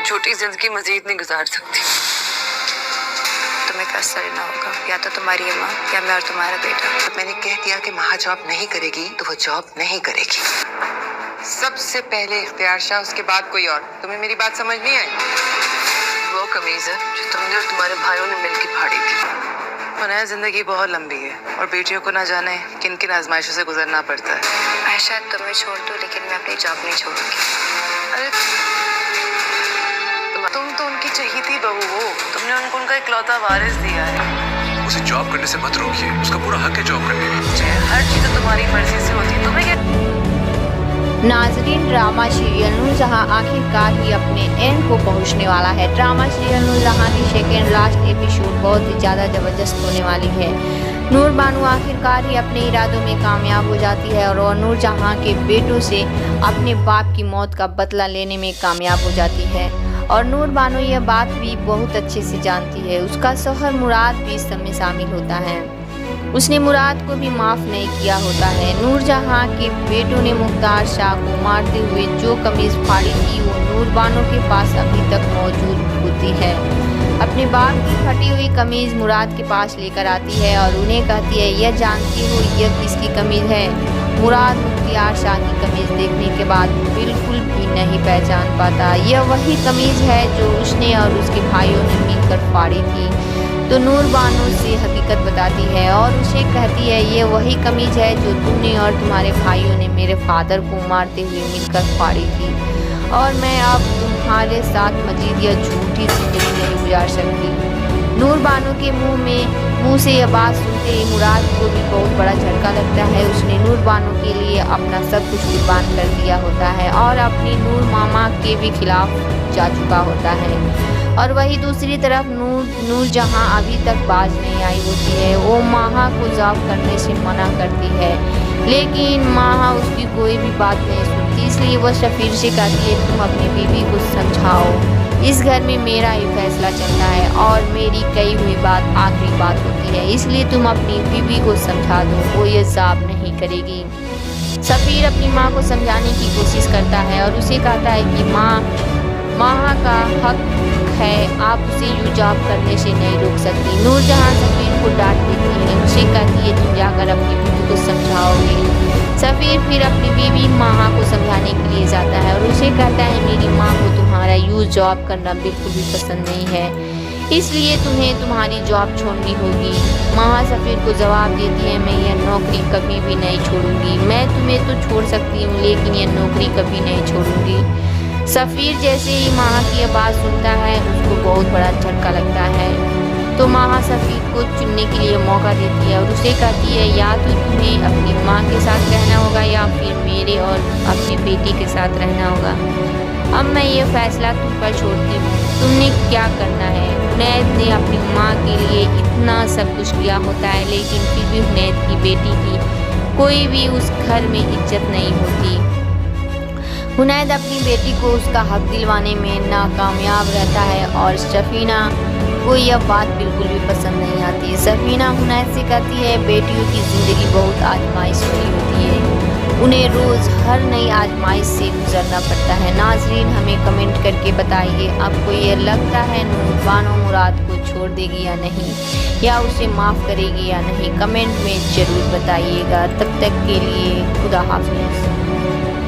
झूठी जिंदगी मजीद नहीं गुजार सकती। तुम्हें कष्ट सहना होगा, या तो तुम्हारी अम्मा या मैं और तुम्हारा बेटा। मैंने कह दिया कि माँ जॉब नहीं करेगी तो वो जॉब नहीं करेगी। सबसे पहले इख्तियार शाह, उसके बाद कोई और। तुम्हें मेरी बात समझ नहीं आई? वो कमीज है जो तुमने और तुम्हारे भाइयों ने मिलकर फाड़ी थी। मुनैद, जिंदगी बहुत लंबी है और बेटियों को ना जाने किन किन आजमाइशों से गुजरना पड़ता है। मैं शायद तुम्हें छोड़ दूं, लेकिन मैं अपनी जॉब नहीं छोड़ूंगी। अरे तुम तो उनकी चहेती बहू हो, तुमने उनको उनका इकलौता वारिस दिया है। उसे जॉब करने से मत रोकिए, उसका पूरा हक है जॉब करने का। हर चीज तो तुम्हारी मर्जी से होती है, तुम्हें क्या? नाजरीन, ड्रामा सीरियल नूरजहां आखिरकार ही अपने एंड को पहुंचने वाला है। ड्रामा सीरियल नूरजहां की सेकेंड लास्ट एपिसोड बहुत ही ज़्यादा ज़बरदस्त होने वाली है। नूर बानो आखिरकार ही अपने इरादों में कामयाब हो जाती है और नूरजहां के बेटों से अपने बाप की मौत का बदला लेने में कामयाब हो जाती है। और नूर बानो यह बात भी बहुत अच्छे से जानती है। उसका शौहर मुराद भी इस सब में शामिल होता है। उसने मुराद को भी माफ़ नहीं किया होता है। नूरजहां के बेटों ने मुख्तार शाह को मारते हुए जो कमीज़ फाड़ी थी वो नूर बानो के पास अभी तक मौजूद होती है। अपने बाप की फटी हुई कमीज़ मुराद के पास लेकर आती है और उन्हें कहती है, यह जानती हो यह किसकी कमीज़ है? मुराद मुख्तार शाह की कमीज़ देखने के बाद बिल्कुल भी नहीं पहचान पाता। यह वही कमीज़ है जो उसने और उसके भाइयों ने मिलकर फाड़ी थी। तो नूर बानो से हकीकत बताती है और उसे कहती है, ये वही कमीज है जो तुमने और तुम्हारे भाइयों ने मेरे फादर को मारते हुए मिलकर फाड़ी थी और मैं अब तुम्हारे साथ मजीद यह झूठी जिंदगी नहीं गुजार सकती। नूर बानो के मुंह से यह बात सुनते ही मुराद को भी बहुत बड़ा झटका लगता है। उसने नूर बानो के लिए अपना सब कुछ कुर्बान कर दिया होता है और अपनी नूर मामा के भी खिलाफ जा चुका होता है। और वही दूसरी तरफ नूरजहां अभी तक बाज नहीं आई होती है। वो माहा को जॉब करने से मना करती है, लेकिन माहा उसकी कोई भी बात नहीं सुनती। इसलिए वह शफीर से कहती है, तुम अपनी बीवी को समझाओ, इस घर में मेरा ही फैसला चलता है और मेरी कही हुई बात आखिरी बात होती है, इसलिए तुम अपनी बीवी को समझा दो, वो ये जॉब नहीं करेगी। शफीर अपनी माँ को समझाने की कोशिश करता है और उसे कहता है कि माहा का हक है, आप उसे यूँ जॉब करने से नहीं रोक सकती। नूरजहां शफीर को डांट देती है, उसे कहती है, तुम जाकर अपनी बीवी को समझाओगे। शफीर फिर अपनी बीवी माहा को समझाने के लिए जाता है और उसे कहता है, मेरी माँ को तुम्हारा यूँ जॉब करना बिल्कुल भी पसंद नहीं है, इसलिए तुम्हें तुम्हारी जॉब छोड़नी होगी। माहा शफीर को जवाब देती है, मैं यह नौकरी कभी भी नहीं छोड़ूंगी। मैं तुम्हें तो छोड़ सकती हूँ, लेकिन यह नौकरी कभी नहीं छोड़ूंगी। शफीर जैसे ही माहा की आवाज़ सुनता है उसको बहुत बड़ा झटका लगता है, तो माहा शफीर को चुनने के लिए मौका देती है और उसे कहती है, या तो तुम्हें अपनी माँ के साथ रहना होगा या फिर मेरे और अपनी बेटी के साथ रहना होगा। अब मैं ये फैसला तुम पर छोड़ती हूँ, तुमने क्या करना है। हुनैद ने अपनी माँ के लिए इतना सब कुछ किया होता है, लेकिन फिर भी हुनैद की बेटी की कोई भी उस घर में इज्जत नहीं होती। हुनैद अपनी बेटी को उसका हक दिलवाने में नाकामयाब रहता है और सफीना को यह बात बिल्कुल भी पसंद नहीं आती। सफीना हुनैद से कहती है, बेटियों की ज़िंदगी बहुत आजमाइश भरी होती है, उन्हें रोज़ हर नई आजमाइश से गुजरना पड़ता है। नाजरीन, हमें कमेंट करके बताइए, आपको ये लगता है नूर बानो मुराद को छोड़ देगी या नहीं, या उसे माफ़ करेगी या नहीं। कमेंट में ज़रूर बताइएगा। तब तक के लिए खुदा हाफिज़।